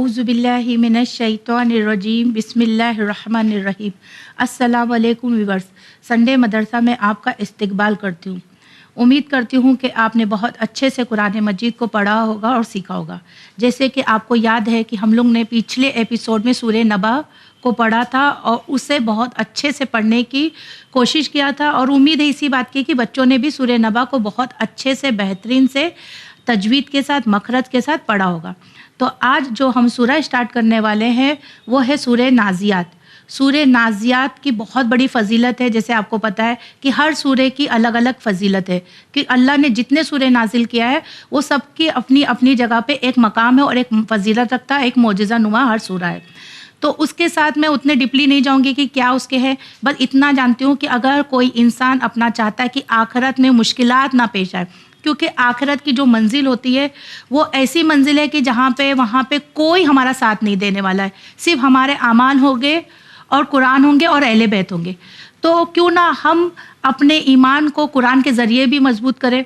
اعوذ باللہ من الشیطان الرجیم بسم اللہ الرحمن الرحیم۔ السلام علیکم ویورز، سنڈے مدرسہ میں آپ کا استقبال کرتی ہوں۔ امید کرتی ہوں کہ آپ نے بہت اچھے سے قرآن مجید کو پڑھا ہوگا اور سیکھا ہوگا۔ جیسے کہ آپ کو یاد ہے کہ ہم لوگ نے پچھلے ایپیسوڈ میں سورہ نبا کو پڑھا تھا اور اسے بہت اچھے سے پڑھنے کی کوشش کیا تھا، اور امید ہے اسی بات کی کہ بچوں نے بھی سورہ نبا کو بہت اچھے سے بہترین سے تجوید کے ساتھ مخرج کے ساتھ پڑھا ہوگا۔ تو آج جو ہم سورہ اسٹارٹ کرنے والے ہیں وہ ہے سورہ نازیات۔ سورہ نازیات کی بہت بڑی فضیلت ہے، جیسے آپ کو پتہ ہے کہ ہر سورہ کی الگ الگ فضیلت ہے، کہ اللہ نے جتنے سورہ نازل کیا ہے وہ سب کی اپنی اپنی جگہ پہ ایک مقام ہے اور ایک فضیلت رکھتا ہے، ایک معجزہ نما ہر سورہ ہے۔ تو اس کے ساتھ میں اتنے ڈیپلی نہیں جاؤں گی کہ کیا اس کے ہے، بس اتنا جانتی ہوں کہ اگر کوئی انسان اپنا چاہتا ہے کہ آخرت میں مشکلات نہ پیش آئے، کیونکہ آخرت کی جو منزل ہوتی ہے وہ ایسی منزل ہے کہ جہاں پہ وہاں پہ کوئی ہمارا ساتھ نہیں دینے والا ہے، صرف ہمارے اعمال ہوں گے اور قرآن ہوں گے اور اہل بیت ہوں گے۔ تو کیوں نہ ہم اپنے ایمان کو قرآن کے ذریعے بھی مضبوط کریں،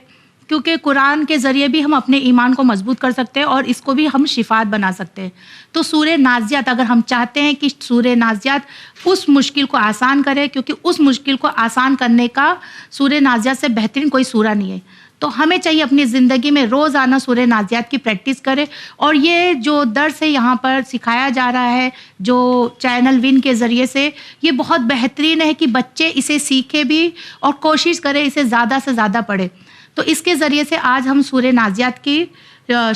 کیونکہ قرآن کے ذریعے بھی ہم اپنے ایمان کو مضبوط کر سکتے ہیں اور اس کو بھی ہم شفاعت بنا سکتے ہیں۔ تو سورہ نازیات، اگر ہم چاہتے ہیں کہ سورہ نازیات اس مشکل کو آسان کرے، کیونکہ اس مشکل کو آسان کرنے کا سورہ نازیات سے بہترین کوئی سورہ نہیں ہے، تو ہمیں چاہیے اپنی زندگی میں روزانہ سورہ نازیات کی پریکٹس کرے۔ اور یہ جو درس ہے یہاں پر سکھایا جا رہا ہے جو چینل ون کے ذریعے سے، یہ بہت بہترین ہے کہ بچے اسے سیکھے بھی اور کوشش کرے اسے زیادہ سے زیادہ پڑھے۔ تو اس کے ذریعے سے آج ہم سورہ نازیات کی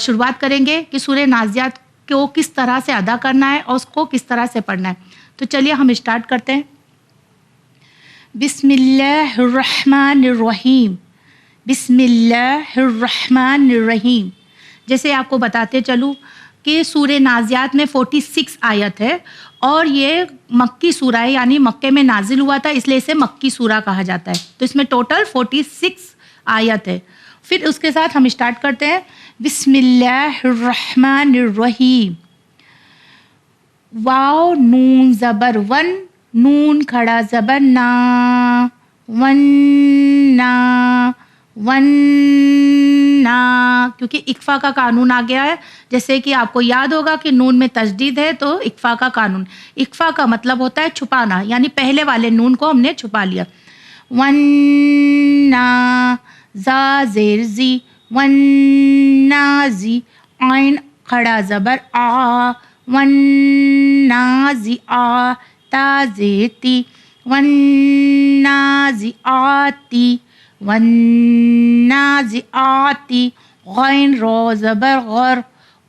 شروعات کریں گے کہ سورہ نازیات کو کس طرح سے ادا کرنا ہے اور اس کو کس طرح سے پڑھنا ہے۔ تو چلیے ہم اسٹارٹ کرتے ہیں۔ بسم اللہ الرحمن الرحیم، بسم اللہ الرحمن الرحیم۔ جیسے آپ کو بتاتے چلوں کہ سورہ نازیات میں 46 آیت ہے اور یہ مکی سورہ ہے، یعنی مکے میں نازل ہوا تھا، اس لیے اسے مکی سورہ کہا جاتا ہے۔ تو اس میں ٹوٹل 46 آیت ہے۔ پھر اس کے ساتھ ہم اسٹارٹ کرتے ہیں۔ بسم اللہ الرحمن الرحیم۔ واو نون زبر ون، نون کھڑا زبر نا، ون نا، ون نا، کیونکہ اکفا کا قانون آ گیا ہے۔ جیسے کہ آپ کو یاد ہوگا کہ نون میں تشدید ہے تو اکفا کا قانون، اکفا کا مطلب ہوتا ہے چھپانا، یعنی پہلے والے نون کو ہم نے چھپا لیا۔ ون نا، زا زیر زی، ون نازی، عین کھڑا زبر آ، ون نازی آ، تا زیر تی، ون نازی آتی، ون نازی آتی، غین رو زبر غر،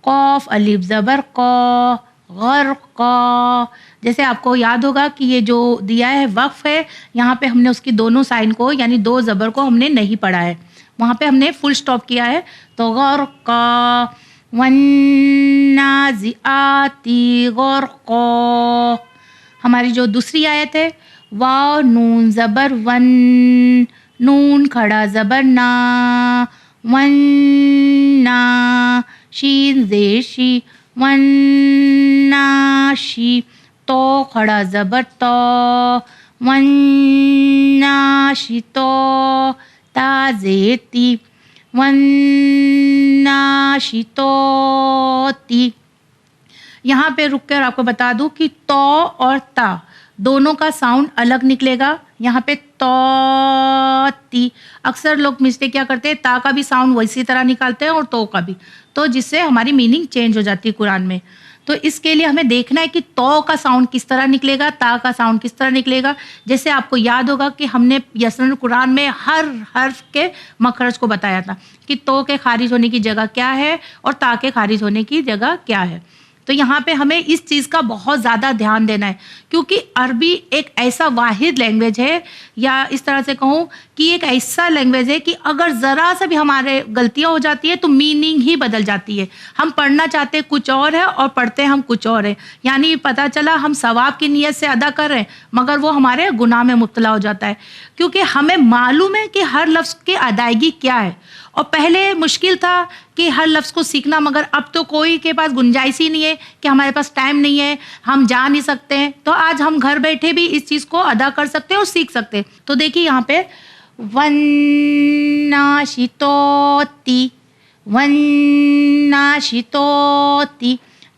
قاف الف زبر قا، غر قا۔ جیسے آپ کو یاد ہوگا کہ یہ جو دیا ہے وقف ہے، یہاں پہ ہم نے اس کی دونوں سائن کو یعنی دو زبر کو ہم نے نہیں پڑھا ہے، وہاں پہ ہم نے فل سٹاپ کیا ہے۔ تو غرقا، والنازعاتی غرقا۔ ہماری جو دوسری آیت ہے، واو نون زبر ون، نون کھڑا زبر نا، ون نا، شین زیر شی، ون ناشی، تو کھڑا زبر تو، ون ناشی تو، تا زیر تی، ون ناشی تو تی۔ یہاں پہ رک کر آپ کو بتا دوں کہ تو اور تا دونوں کا ساؤنڈ الگ نکلے گا۔ یہاں پہ تو تی، اکثر لوگ مسٹیک کیا کرتے ہیں، تا کا بھی ساؤنڈ ویسی طرح نکالتے ہیں اور تو کا بھی، تو جس سے ہماری میننگ چینج ہو جاتی ہے قرآن میں۔ تو اس کے لیے ہمیں دیکھنا ہے کہ تو کا ساؤنڈ کس طرح نکلے گا، تا کا ساؤنڈ کس طرح نکلے گا۔ جیسے آپ کو یاد ہوگا کہ ہم نے یسرن قرآن میں ہر حرف کے مخرج کو بتایا تھا کہ تو کے خارج ہونے کی جگہ کیا ہے اور تا کے خارج ہونے کی جگہ کیا ہے۔ تو یہاں پہ ہمیں اس چیز کا بہت زیادہ دھیان دینا ہے، کیونکہ عربی ایک ایسا واحد لینگویج ہے، یا اس طرح سے کہوں کہ ایک ایسا لینگویج ہے کہ اگر ذرا سا بھی ہمارے غلطیاں ہو جاتی ہے تو میننگ ہی بدل جاتی ہے۔ ہم پڑھنا چاہتے کچھ اور ہے اور پڑھتے ہم کچھ اور ہے، یعنی پتہ چلا ہم ثواب کی نیت سے ادا کر رہے ہیں مگر وہ ہمارے گناہ میں مبتلا ہو جاتا ہے، کیونکہ ہمیں معلوم ہے کہ ہر لفظ کی ادائیگی کیا ہے۔ اور پہلے مشکل تھا کہ ہر لفظ کو سیکھنا، مگر اب تو کوئی کے پاس گنجائش ہی نہیں ہے کہ ہمارے پاس ٹائم نہیں ہے، ہم جا نہیں سکتے ہیں، تو آج ہم گھر بیٹھے بھی اس چیز کو ادا کر سکتے ہیں اور سیکھ سکتے ہیں۔ تو دیکھیے یہاں پہ ون ناشتوتی، ون ناشتوتی،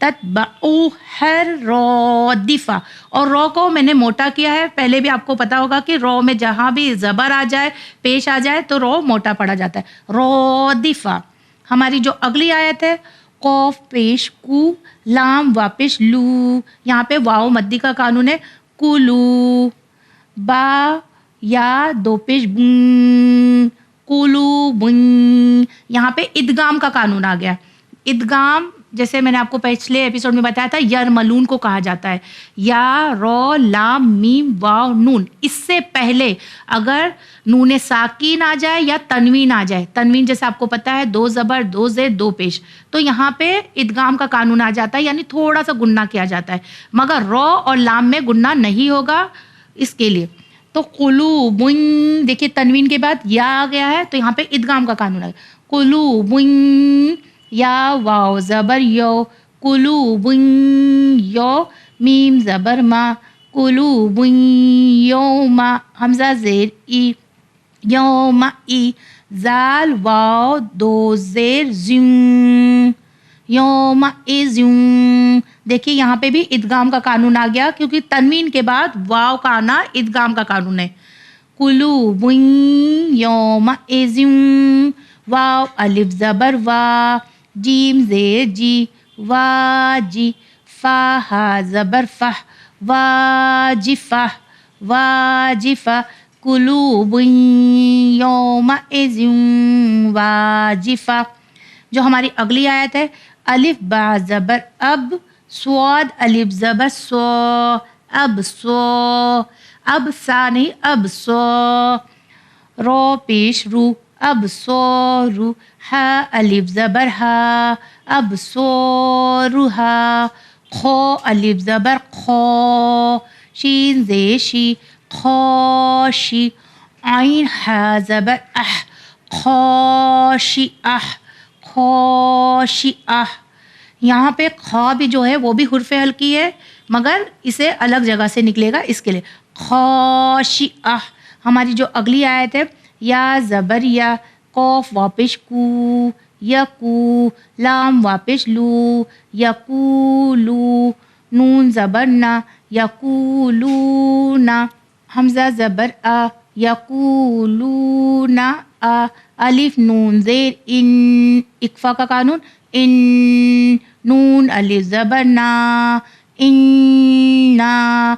تتبعوها الرادفہ، اور رو کو میں نے موٹا کیا ہے. پہلے بھی آپ کو پتا ہوگا کہ رو میں جہاں بھی زبر آ جائے، پیش آ جائے تو رو موٹا پڑا جاتا ہے، رادفہ. ہماری جو اگلی آیت ہے، قوف پیش کو، لام واپش لو، یہاں پہ واو مدی کا قانون ہے، کلو. با یا دو پیش بن، کلو بن، یہاں پہ ادغام کا قانون آ گیا. ادغام جیسے میں نے آپ کو پچھلے ایپیسوڈ میں بتایا تھا، یرملون کو کہا جاتا ہے. یا رو لام میم واو نون، اس سے پہلے اگر نون ساکین آ جائے یا تنوین آ جائے، تنوین جیسے آپ کو پتا ہے 2 زبر 2 زیر 2 پیش، تو یہاں پہ ادغام کا قانون آ جاتا ہے، یعنی تھوڑا سا گننا کیا جاتا ہے. مگر رو اور لام میں گننا نہیں ہوگا اس کے لیے. تو قلوبن، دیکھیے تنوین کے بعد یا آ گیا ہے تو یہاں پہ ادغام کا قانون ہے. قلوبن، یا واو زبر یو، قلوبن یو، میم زبر ما، قلوبن یوم، حمزہ زیر ای، یوم ای، زال واو 2 زیر زم، یوم ازم. دیکھیے یہاں پہ بھی ادغام کا قانون آ گیا کیونکہ تنوین کے بعد واو کا آنا ادغام کا قانون ہے. قلوب یوم ازم، واو الف زبر وا، جیم زیر جی، واجی، فا ہا زبر فہ، واجفہ، واجفہ. قلوب یوم ازم واجفہ. جو ہماری اگلی آیت ہے، الف با زبر اب، سواد الف زبر سو، اب سو، اب سا نہیں اب سو، رو پیش رو، اب سو رو، ہا الف زبر ہا، اب سو روہا. خو الف زبر خو، شین زیشی، خوشی. عین ہا زبر اح، خوشی اح، خوشی اح. یہاں پہ خا بھی جو ہے وہ بھی حرف ہلکی ہے، مگر اسے الگ جگہ سے نکلے گا اس کے لیے. خوشی اح. ہماری جو اگلی آیت ہے، یا زبر یا، قوف واپش کو، یکو، لام واپش لو، یقولو، نون زبر نا، یقولونا، حمزہ زبر آ، یقولون آ، الف نون زیر ان، اکفا کا قانون، ان، نون الف زبر نا، اننا،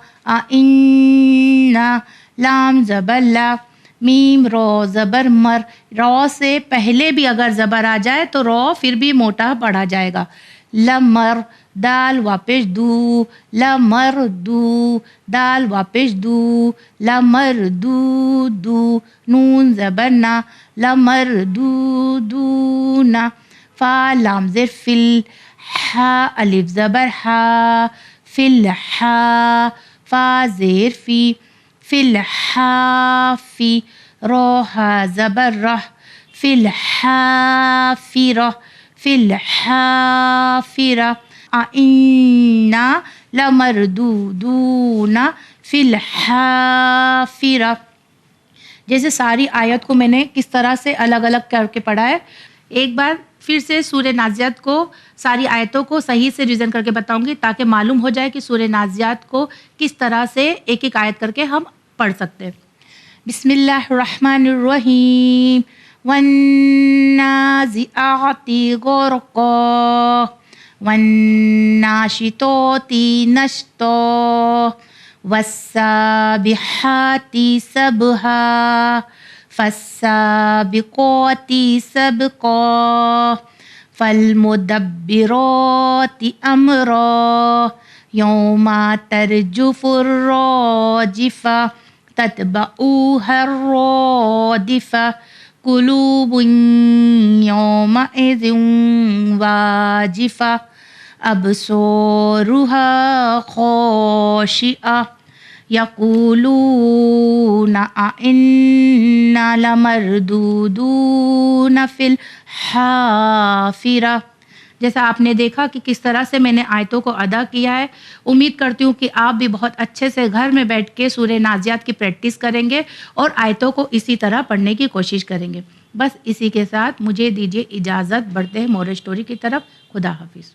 اننا، لام زبر لا، میم رو زبر مر. رو سے پہلے بھی اگر زبر آ جائے تو رو پھر بھی موٹا پڑھا جائے گا. لمر، دال واپش دو، لمر دو، دال واپش دو، لمر دو دو، نون زبر نا، لمر دو دونا. فا لام زر فل، ہا الف زبر ہا، فل ہا، فا زیر فی، فل ہا فی. رو ہا زبر رہ، فل ہا فی رہ، فل ہا فی رہ. انا لمردودون فی الحافرہ. جیسے ساری آیت کو میں نے کس طرح سے الگ الگ کر کے پڑھا ہے، ایک بار پھر سے سورہ نازیات کو ساری آیتوں کو صحیح سے ریویژن کر کے بتاؤں گی تاکہ معلوم ہو جائے کہ سورہ نازیات کو کس طرح سے ایک ایک آیت کر کے ہم پڑھ سکتے ہیں. بسم اللہ الرحمن الرحیم. والنازعات غرقا، والناشطات نشطا، والسابحات سبحا، فالسابقات سبقا، فالمدبرات امرا، یوم ترجف الراجفة تتبعوها الرادفة، قلوب يومئذ واجفة أبصارها خاشعة يقولون أئنا لمردودون في الحافرة. جیسا آپ نے دیکھا کہ کس طرح سے میں نے آیتوں کو ادا کیا ہے. امید کرتی ہوں کہ آپ بھی بہت اچھے سے گھر میں بیٹھ کے سورہ نازیات کی پریکٹس کریں گے اور آیتوں کو اسی طرح پڑھنے کی کوشش کریں گے. بس اسی کے ساتھ مجھے دیجیے اجازت، بڑھتے ہیں مور اسٹوری کی طرف. خدا حافظ.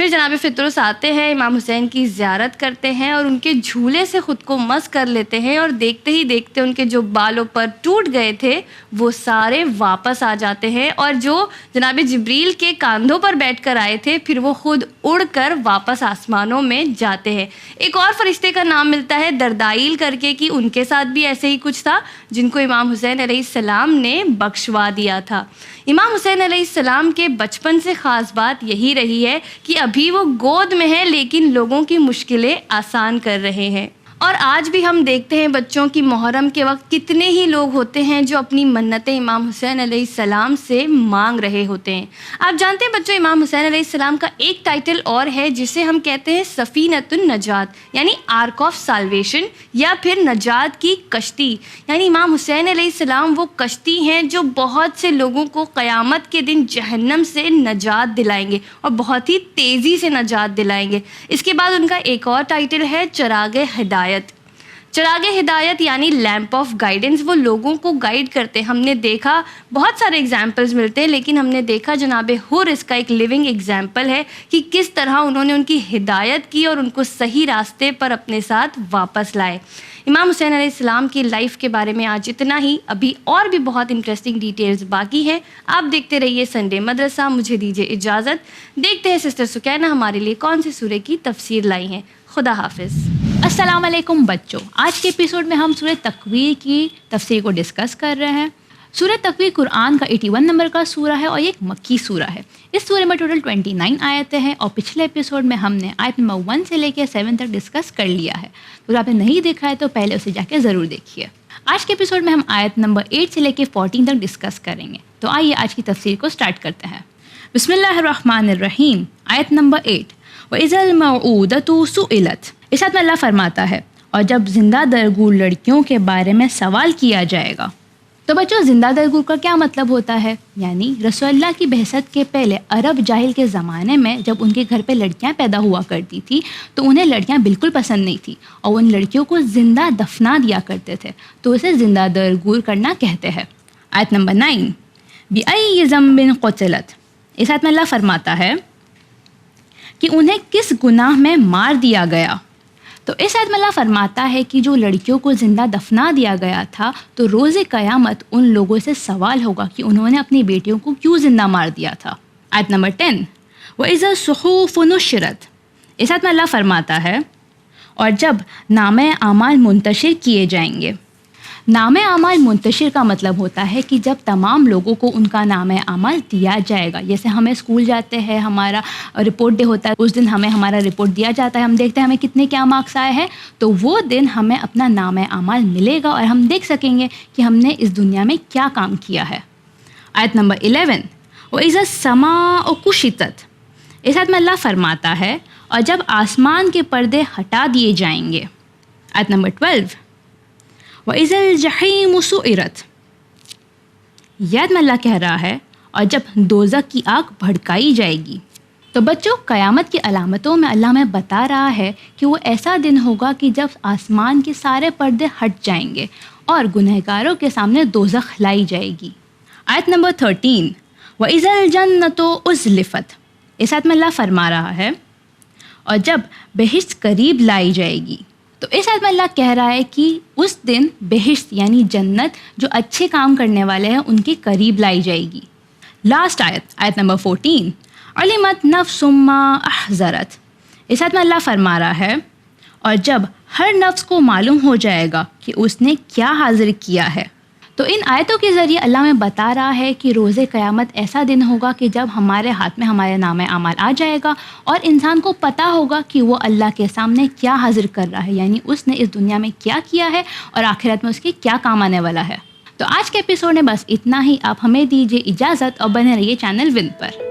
پھر جناب فطرس آتے ہیں، امام حسین کی زیارت کرتے ہیں اور ان کے جھولے سے خود کو مس کر لیتے ہیں، اور دیکھتے ہی دیکھتے ان کے جو بالوں پر ٹوٹ گئے تھے وہ سارے واپس آ جاتے ہیں، اور جو جناب جبریل کے کاندھوں پر بیٹھ کر آئے تھے پھر وہ خود اڑ کر واپس آسمانوں میں جاتے ہیں۔ ایک اور فرشتے کا نام ملتا ہے دردائیل کر کے، کہ ان کے ساتھ بھی ایسے ہی کچھ تھا جن کو امام حسین علیہ السلام نے بخشوا دیا تھا۔ امام حسین علیہ السلام کے بچپن سے خاص بات یہی رہی ہے کہ ابھی وہ گود میں ہیں لیکن لوگوں کی مشکلیں آسان کر رہے ہیں۔ اور آج بھی ہم دیکھتے ہیں بچوں کی محرم کے وقت کتنے ہی لوگ ہوتے ہیں جو اپنی منتیں امام حسین علیہ السلام سے مانگ رہے ہوتے ہیں۔ آپ جانتے ہیں بچوں، امام حسین علیہ السلام کا ایک ٹائٹل اور ہے جسے ہم کہتے ہیں سفینۃ النجات، یعنی آرک آف سالویشن، یا پھر نجات کی کشتی۔ یعنی امام حسین علیہ السلام وہ کشتی ہیں جو بہت سے لوگوں کو قیامت کے دن جہنم سے نجات دلائیں گے، اور بہت ہی تیزی سے نجات دلائیں گے۔ اس کے بعد ان کا ایک اور ٹائٹل ہے چراغ ہدایت۔ چراغ ہدایت یعنی لیمپ آف گائیڈنس، وہ لوگوں کو گائیڈ کرتے ہیں۔ ہم نے دیکھا بہت سارے ایگزامپلز ملتے ہیں، لیکن ہم نے دیکھا جناب حر اس کا ایک لیونگ ایگزامپل ہے کہ کس طرح انہوں نے ان کی ہدایت کی اور ان کو صحیح راستے پر اپنے ساتھ واپس لائے۔ امام حسین علیہ السلام کی لائف کے بارے میں آج اتنا ہی، ابھی اور بھی بہت انٹرسٹنگ ڈیٹیلز باقی ہیں۔ آپ دیکھتے رہیے سنڈے مدرسہ، مجھے دیجیے اجازت۔ دیکھتے ہیں سسٹر سکینہ ہمارے لیے کون سی سورہ کی تفسیر لائی ہیں۔ خدا حافظ۔ السلام علیکم بچوں، آج کے ایپیسوڈ میں ہم سورہ تکویر کی تفسیر کو ڈسکس کر رہے ہیں۔ سورہ تکویر قرآن کا 81 نمبر کا سورہ ہے اور یہ ایک مکی سورہ ہے۔ اس سورہ میں ٹوٹل 29 آیتیں ہیں، اور پچھلے ایپیسوڈ میں ہم نے آیت نمبر 1 سے لے کے 7 تک ڈسکس کر لیا ہے۔ تو اگر آپ نے نہیں دیکھا ہے تو پہلے اسے جا کے ضرور دیکھیے۔ آج کے ایپیسوڈ میں ہم آیت نمبر 8 سے لے کے 14 تک ڈسکس کریں گے۔ تو آئیے آج کی تفسیر کو سٹارٹ کرتے ہیں۔ بسم اللہ الرحمن الرحیم۔ آیت نمبر 8، وَإِذَا الْمَوْعُودَةُ سُئِلَتْ۔ اس آیت میں اللہ فرماتا ہے، اور جب زندہ درگور لڑکیوں کے بارے میں سوال کیا جائے گا۔ تو بچوں، زندہ درگور کا کیا مطلب ہوتا ہے؟ یعنی رسول اللہ کی بعثت کے پہلے عرب جاہل کے زمانے میں جب ان کے گھر پہ لڑکیاں پیدا ہوا کرتی تھی تو انہیں لڑکیاں بالکل پسند نہیں تھیں، اور ان لڑکیوں کو زندہ دفنا دیا کرتے تھے، تو اسے زندہ درگور کرنا کہتے ہیں۔ آیت نمبر 9، بِأَيِّ ذَنبٍ قُتِلَتْ۔ اس آیت میں اللہ فرماتا ہے کہ انہیں کس گناہ میں مار دیا گیا۔ تو اس آیت میں اللہ فرماتا ہے کہ جو لڑکیوں کو زندہ دفنا دیا گیا تھا تو روز قیامت ان لوگوں سے سوال ہوگا کہ انہوں نے اپنی بیٹیوں کو کیوں زندہ مار دیا تھا۔ آیت نمبر 10، وَإِذَا الصُّحُفُ نُشِّرَتْ۔ اس آیت میں اللہ فرماتا ہے، اور جب نامۂ اعمال منتشر کیے جائیں گے۔ نامۂ اعمال منتشر کا مطلب ہوتا ہے کہ جب تمام لوگوں کو ان کا نامۂ اعمال دیا جائے گا۔ جیسے ہمیں اسکول جاتے ہیں، ہمارا رپورٹ ڈے ہوتا ہے، اس دن ہمیں ہمارا رپورٹ دیا جاتا ہے، ہم دیکھتے ہیں ہمیں کتنے کیا مارکس آئے ہیں، تو وہ دن ہمیں اپنا نامۂ اعمال ملے گا اور ہم دیکھ سکیں گے کہ ہم نے اس دنیا میں کیا کام کیا ہے۔ آیت نمبر 11، وَإِذَا السَّمَاءُ كُشِطَتْ۔ اس آیت میں اللہ فرماتا ہے، اور جب آسمان کے پردے ہٹا دیے جائیں گے۔ آیت نمبر 12، وَإِذَا الْجَحِيمُ سُعِرَتْ۔ یہ آیت میں اللہ کہہ رہا ہے، اور جب دوزخ کی آگ بھڑکائی جائے گی۔ تو بچوں، قیامت کی علامتوں میں اللہ ہمیں بتا رہا ہے کہ وہ ایسا دن ہوگا کہ جب آسمان کے سارے پردے ہٹ جائیں گے اور گنہگاروں کے سامنے دوزخ لائی جائے گی۔ آیت نمبر 13، وَإِذَا الْجَنَّةُ أُزْلِفَتْ۔ اس آیت میں اللہ فرما رہا ہے، اور جب بہشت قریب لائی جائے گی۔ تو اس آیت میں اللہ کہہ رہا ہے کہ اس دن بہشت یعنی جنت جو اچھے کام کرنے والے ہیں ان کے قریب لائی جائے گی۔ لاسٹ آیت، آیت نمبر 14، عَلِمَتْ نَفْسٌ مَّا أَحْضَرَتْ۔ اس آیت میں اللہ فرما رہا ہے، اور جب ہر نفس کو معلوم ہو جائے گا کہ اس نے کیا حاضر کیا ہے۔ تو ان آیتوں کے ذریعے اللہ ہمیں بتا رہا ہے کہ روز قیامت ایسا دن ہوگا کہ جب ہمارے ہاتھ میں ہمارے نامۂ اعمال آ جائے گا اور انسان کو پتہ ہوگا کہ وہ اللہ کے سامنے کیا حاضر کر رہا ہے، یعنی اس نے اس دنیا میں کیا کیا ہے اور آخرت میں اس کے کیا کام آنے والا ہے۔ تو آج کے ایپیسوڈ میں بس اتنا ہی۔ آپ ہمیں دیجیے اجازت اور بنے رہیے چینل ون پر۔